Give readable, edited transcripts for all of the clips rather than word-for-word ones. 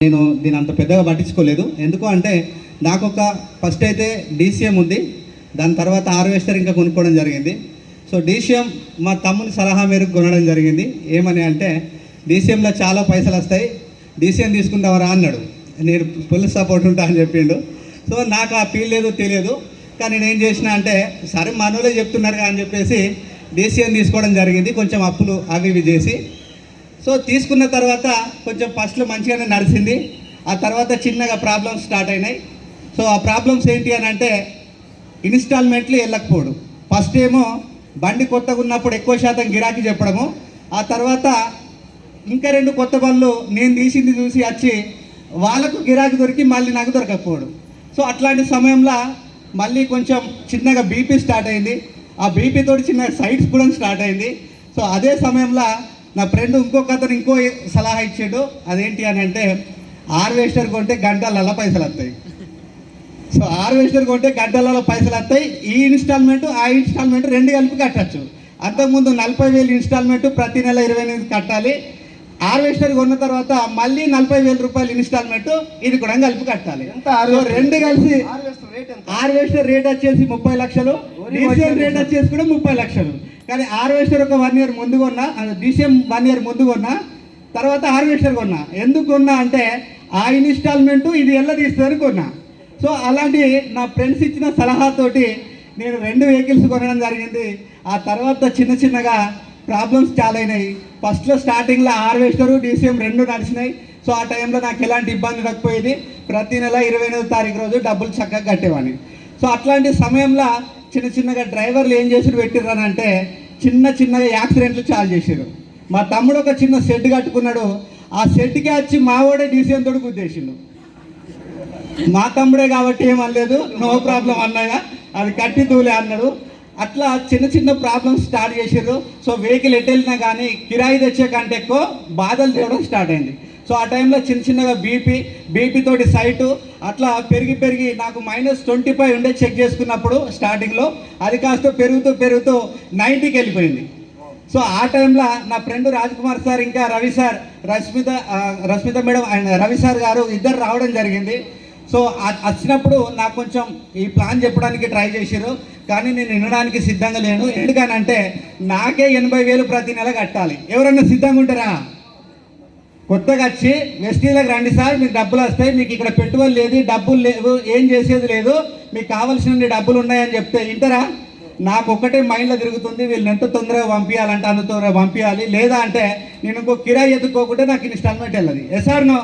నేను దీని అంత పెద్దగా పట్టించుకోలేదు. ఎందుకు అంటే నాకు ఒక ఫస్ట్ అయితే డీసీఎం ఉంది, దాని తర్వాత హార్వెస్టర్ ఇంకా కొనుక్కోవడం జరిగింది. సో డీసీఎం మా తమ్ముని సలహా మేరకు కొనడం జరిగింది. ఏమని అంటే డీసీఎంలో చాలా పైసలు వస్తాయి, డీసీఎం తీసుకుంటావరా అన్నాడు. నేను ఫుల్ సపోర్ట్ ఉంటా అని చెప్పిండు. సో నాకు ఆ ఫీల్ లేదు తెలియదు, కానీ నేను ఏం చేసిన అంటే సరే మనోళ్ళే చెప్తున్నారు అని చెప్పేసి డీసీఎం తీసుకోవడం జరిగింది. కొంచెం అప్పులు అవి ఇవి చేసి సో తీసుకున్న తర్వాత కొంచెం ఫస్ట్లో మంచిగానే నడిచింది. ఆ తర్వాత చిన్నగా ప్రాబ్లమ్స్ స్టార్ట్ అయినాయి. సో ఆ ప్రాబ్లమ్స్ ఏంటి అని అంటే ఇన్స్టాల్మెంట్లు వెళ్ళకపోవడం. ఫస్ట్ ఏమో బండి కొత్తగా ఉన్నప్పుడు ఎక్కువ శాతం గిరాకీ చెప్పడము, ఆ తర్వాత ఇంకా 2 కొత్త బండ్లు నేను తీసింది చూసి వచ్చి వాళ్ళకు గిరాకీ దొరికి మళ్ళీ నాకు దొరకకపోవడం. సో అట్లాంటి సమయంలో మళ్ళీ కొంచెం చిన్నగా బీపీ స్టార్ట్ అయింది. ఆ బీపీ తోటి చిన్న సైడ్స్ కూడా స్టార్ట్ అయింది. సో అదే సమయంలో నా ఫ్రెండ్ ఇంకొక అతను ఇంకో సలహా ఇచ్చాడు. అదేంటి అని అంటే హార్వెస్టర్ కొంటే గంటలలో పైసలు వస్తాయి. సో హార్వెస్టర్ కొంటే గంటలలో పైసలు వస్తాయి. ఈ ఇన్స్టాల్మెంట్ ఆ ఇన్స్టాల్మెంట్ 2 కలిపి కట్టచ్చు. అంతకుముందు 40,000 ఇన్స్టాల్మెంట్ ప్రతి నెల 28 కట్టాలి. హార్వెస్టర్ కొన్న తర్వాత మళ్ళీ 40,000 రూపాయలు ఇన్స్టాల్మెంట్ ఇది కూడా కలిపి కట్టాలి. 2 కలిసి హార్వెస్టర్ రేట్ వచ్చేసి 30 లక్షలు, డీసీఎం రేట్ వచ్చేసి కూడా 30 లక్షలు. కానీ హార్వెస్టర్ ఒక 1 ఇయర్ ముందు కొన్నా, డీసీఎం 1 ఇయర్ ముందు కొన్నా, తర్వాత హార్వెస్టర్ కొన్నా. ఎందుకు కొన్నా అంటే ఆ ఇన్స్టాల్మెంట్ ఇది ఎలా తీస్తుందని కొన్నా. సో అలాంటి నా ఫ్రెండ్స్ ఇచ్చిన సలహాతోటి నేను 2 వెహికల్స్ కొనడం జరిగింది. ఆ తర్వాత చిన్న చిన్నగా ప్రాబ్లమ్స్ చాలా అయినాయి. ఫస్ట్లో స్టార్టింగ్లో హార్వెస్టరు డీసీఎం 2 నడిచినాయి. సో ఆ టైంలో నాకు ఎలాంటి ఇబ్బంది రాకపోయేది. ప్రతి నెల 28వ తారీఖు రోజు డబ్బులు చక్కగా కట్టేవాడిని. సో అట్లాంటి సమయంలో చిన్న చిన్నగా డ్రైవర్లు ఏం చేసి పెట్టిర్రనంటే చిన్నగా యాక్సిడెంట్లు చాలా చేశారు. మా తమ్ముడు ఒక చిన్న షెడ్ కట్టుకున్నాడు. ఆ షెడ్కి వచ్చి మావాడే డీసీఎం తోటి గుద్దేసిండు. మా తమ్ముడే కాబట్టి ఏమనలేదు, నో ప్రాబ్లం అన్నయ్య అది కట్టి తూలే అన్నాడు. అట్లా చిన్న ప్రాబ్లమ్స్ స్టార్ట్ చేసారు. సో వెహికల్ ఎటు వెళ్ళినా కానీ కిరాయి తెచ్చే కంటే ఎక్కువ బాధలు చేయడం స్టార్ట్ అయింది. సో ఆ టైంలో చిన్నగా బీపీ తోటి సైటు అట్లా పెరిగి నాకు -25 ఉండే చెక్ చేసుకున్నప్పుడు స్టార్టింగ్లో అది కాస్త పెరుగుతూ 90కి వెళ్ళిపోయింది. సో ఆ టైంలో నా ఫ్రెండ్ రాజ్కుమార్ సార్ ఇంకా Rashmita madam and Ravi sir గారు ఇద్దరు రావడం జరిగింది. సో వచ్చినప్పుడు నాకు కొంచెం ఈ ప్లాన్ చెప్పడానికి ట్రై చేశారు, కానీ నేను వినడానికి సిద్ధంగా లేను. ఎందుకనంటే నాకే 80,000 ప్రతి నెల కట్టాలి. ఎవరన్నా సిద్ధంగా ఉంటారా? కొత్తగా వచ్చి వెస్టీలకు రండి సార్, మీకు డబ్బులు వస్తాయి, మీకు ఇక్కడ పెట్టుబడి లేదు, డబ్బులు లేవు, ఏం చేసేది లేదు, మీకు కావాల్సిన డబ్బులు ఉన్నాయని చెప్తే వింటారా? నాకు ఒక్కటే మైండ్లో తిరుగుతుంది, వీళ్ళని ఎంత తొందరగా పంపించాలంటే అంత తొందరగా పంపించాలి, లేదా అంటే నేను ఇంకో కిరాయి ఎత్తుకోకుంటే నాకు ఇన్స్టాల్మెంట్ వెళ్ళదు. ఎసార్నో.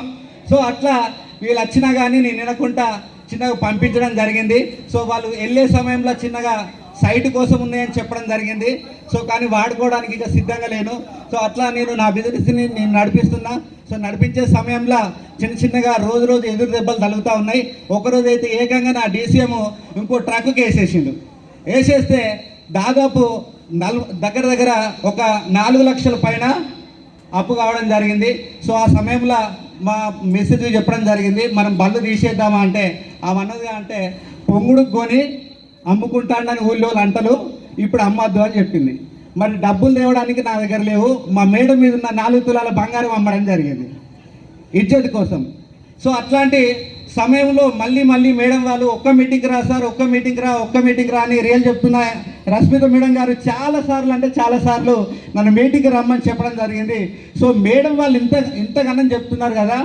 సో అట్లా వీళ్ళు వచ్చినా కానీ నేను వినకుండా చిన్నగా పంపించడం జరిగింది. సో వాళ్ళు వెళ్ళే సమయంలో చిన్నగా సైట్ కోసం ఉన్నాయని చెప్పడం జరిగింది. సో కానీ వాడుకోవడానికి ఇక సిద్ధంగా లేను. సో అట్లా నేను నా బిజినెస్ని నేను నడిపిస్తున్నా. సో నడిపించే సమయంలో చిన్నగా రోజు ఎదురు దెబ్బలు తగులుతూ ఉన్నాయి. ఒకరోజు అయితే ఏకంగా నా డీసీఎం ఇంకో ట్రక్కి వేసేస్తే దాదాపు దగ్గర ఒక 4 లక్షల పైన అప్పు కావడం జరిగింది. సో ఆ సమయంలో మా మెసేజ్ చెప్పడం జరిగింది, మనం బండ్లు తీసేద్దామా అంటే అన్నది అంటే పొంగుడుకు కొని అమ్ముకుంటాడని ఊళ్ళో అంటలు, ఇప్పుడు అమ్మద్దు అని చెప్పింది. మరి డబ్బులు తేవడానికి నా దగ్గర లేవు. మా మేడం మీద ఉన్న 4 తులాల బంగారం అమ్మడం జరిగింది ఇజ్జత్ కోసం. సో అట్లాంటి సమయంలో మళ్ళీ మేడం వాళ్ళు ఒక్క మీటింగ్ రా సార్, ఒక్క మీటింగ్ రా అని రియల్ చెప్తున్న రష్మిత మేడం గారు చాలాసార్లు నన్ను మీటింగ్కి రమ్మని చెప్పడం జరిగింది. సో మేడం వాళ్ళు ఇంతగానం చెప్తున్నారు కదా,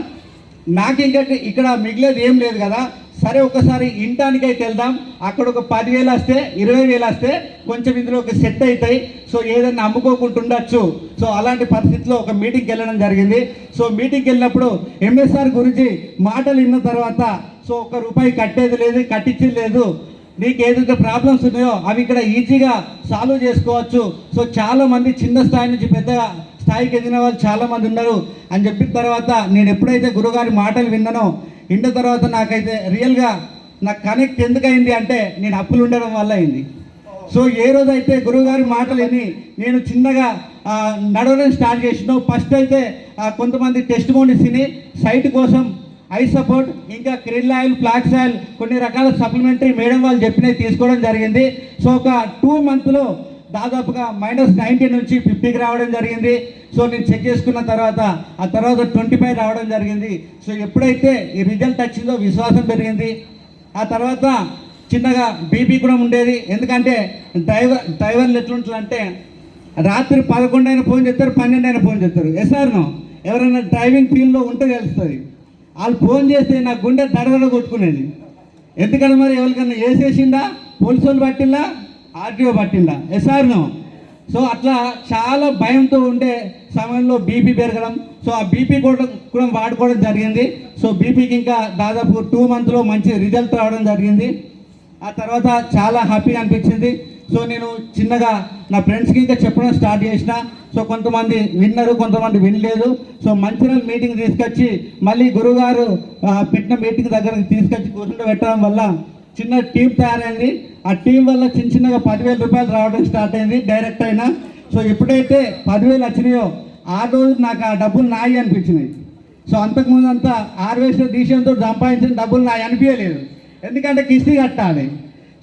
నాకు ఇంకా ఇక్కడ మిగిలేదు ఏం లేదు కదా, సరే ఒకసారి ఇంటానికైతే వెళ్దాం, అక్కడ ఒక 10,000 వస్తే 20,000 వస్తే కొంచెం ఇందులో ఒక సెట్ అవుతాయి, సో ఏదైనా అమ్ముకోకుండా ఉండొచ్చు. సో అలాంటి పరిస్థితిలో ఒక మీటింగ్కి వెళ్ళడం జరిగింది. సో మీటింగ్కి వెళ్ళినప్పుడు ఎంఎస్ఆర్ గురించి మాటలు విన్న తర్వాత సో ₹1 కట్టేది లేదు, కట్టించేది లేదు, నీకు ఏదైతే ప్రాబ్లమ్స్ ఉన్నాయో అవి ఇక్కడ ఈజీగా సాల్వ్ చేసుకోవచ్చు. సో చాలామంది చిన్న స్థాయి నుంచి పెద్ద స్థాయికి ఎదిగిన వాళ్ళు చాలామంది ఉన్నారు అని చెప్పిన తర్వాత నేను ఎప్పుడైతే గురుగారి మాటలు విన్న తర్వాత నాకైతే రియల్గా నాకు కనెక్ట్ ఎందుకయింది అంటే నేను అప్పులు ఉండడం వల్ల అయింది. సో ఏ రోజైతే గురువుగారి మాటలు విని నేను చిన్నగా నడవడం స్టార్ట్ చేసినావు, ఫస్ట్ అయితే కొంతమంది టెస్ట్ మోనీస్ విని సైట్ కోసం ఐ సపోర్ట్ ఇంకా క్రిల్ ఆయిల్, ఫ్లాక్స్ ఆయిల్ కొన్ని రకాల సప్లిమెంటరీ మేడం వాళ్ళు చెప్పినవి తీసుకోవడం జరిగింది. సో ఒక 2 మంత్లో దాదాపుగా -90 నుంచి 50కి రావడం జరిగింది. సో నేను చెక్ చేసుకున్న తర్వాత ఆ తర్వాత 25 రావడం జరిగింది. సో ఎప్పుడైతే ఈ రిజల్ట్ వచ్చిందో విశ్వాసం పెరిగింది. ఆ తర్వాత చిన్నగా బీపీ కూడా ఉండేది. ఎందుకంటే డ్రైవర్లు ఎట్లుంటారంటే రాత్రి 11 అయినా ఫోన్ చేస్తారు, 12 అయినా ఫోన్ చేస్తారు. ఎస్ఆర్నో ఎవరైనా డ్రైవింగ్ ఫీల్డ్లో ఉంటే తెలుస్తుంది. వాళ్ళు ఫోన్ చేస్తే నా గుండె దడదడ కొట్టుకునేది. ఎందుకంటే మరి ఎవరికన్నా వేసేసిందా, పోలీసు వాళ్ళు పట్టిందా, ఆర్టీఓ పట్టిందా, ఎస్ఆర్నో. సో అట్లా చాలా భయంతో ఉండే సమయంలో బీపీ పెరగడం. సో ఆ బీపీ కూడా వాడుకోవడం జరిగింది. సో బీపీకి ఇంకా దాదాపు 2 మంత్లో మంచి రిజల్ట్ రావడం జరిగింది. ఆ తర్వాత చాలా హ్యాపీగా అనిపించింది. సో నేను చిన్నగా నా ఫ్రెండ్స్కి ఇంకా చెప్పడం స్టార్ట్ చేసిన. సో కొంతమంది విన్నారు, కొంతమంది వినలేదు. సో మంచిర్యాల మీటింగ్ తీసుకొచ్చి మళ్ళీ గురువుగారు పెట్టిన మీటింగ్ దగ్గరకు తీసుకొచ్చి కూర్చుంటూ పెట్టడం వల్ల చిన్న టీం తయారైంది. ఆ టీం వల్ల చిన్నగా 10,000 రూపాయలు రావడం స్టార్ట్ అయింది డైరెక్ట్ అయినా. సో ఎప్పుడైతే 10,000 వచ్చినాయో ఆ రోజు నాకు ఆ డబ్బులు నాయి అనిపించినాయి. సో అంతకుముందు అంతా హార్వెస్టర్ డిసిషన్తో సంపాదించిన డబ్బులు నాయి అనిపించలేదు, ఎందుకంటే కిస్తీ కట్టాలి.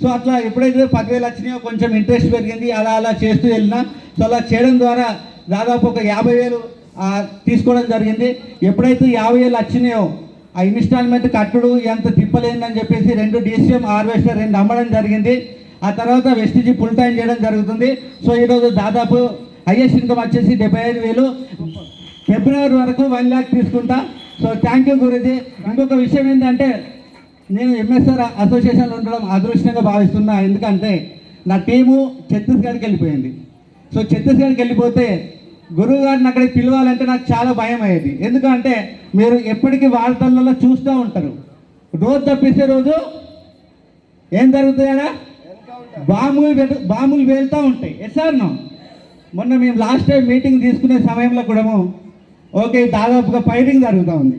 సో అట్లా ఎప్పుడైతే 10,000 వచ్చినాయో కొంచెం ఇంట్రెస్ట్ పెరిగింది. అలా చేస్తూ వెళ్ళినా. సో అలా చేయడం ద్వారా దాదాపు ఒక 50,000 తీసుకోవడం జరిగింది. ఎప్పుడైతే 50,000 వచ్చినాయో ఆ ఇన్స్టాల్మెంట్ కట్టుడు ఎంత తిప్పలేదని చెప్పేసి 2 DCM హార్వెస్టర్ 2 అమ్మడం జరిగింది. ఆ తర్వాత వెస్టిజీ ఫుల్ టైం చేయడం జరుగుతుంది. సో ఈరోజు దాదాపు హైయెస్ట్ ఇన్కమ్ వచ్చేసి 75,000. ఫిబ్రవరి వరకు 1 lakh తీసుకుంటా. So thank you Guruji. ఇంకొక విషయం ఏంటంటే నేను ఎంఎస్ఆర్ అసోసియేషన్లో ఉండడం అదృష్టంగా భావిస్తున్నా. ఎందుకంటే నా టీము ఛత్తీస్గఢ్కి వెళ్ళిపోయింది. సో ఛత్తీస్గఢ్కి వెళ్ళిపోతే గురువు గారిని అక్కడికి పిలవాలంటే నాకు చాలా భయం అయ్యేది. ఎందుకంటే మీరు ఎప్పటికీ వార్తలలో చూస్తూ ఉంటారు, రోజు తప్పిస్తే రోజు ఏం జరుగుతాయా, బాంబులు వెళ్తూ ఉంటాయి. ఎస్ఆర్నో మొన్న మేము లాస్ట్ టైం మీటింగ్ తీసుకునే సమయంలో కూడా ఓకే దాదాపుగా ఫైరింగ్ జరుగుతూ ఉంది.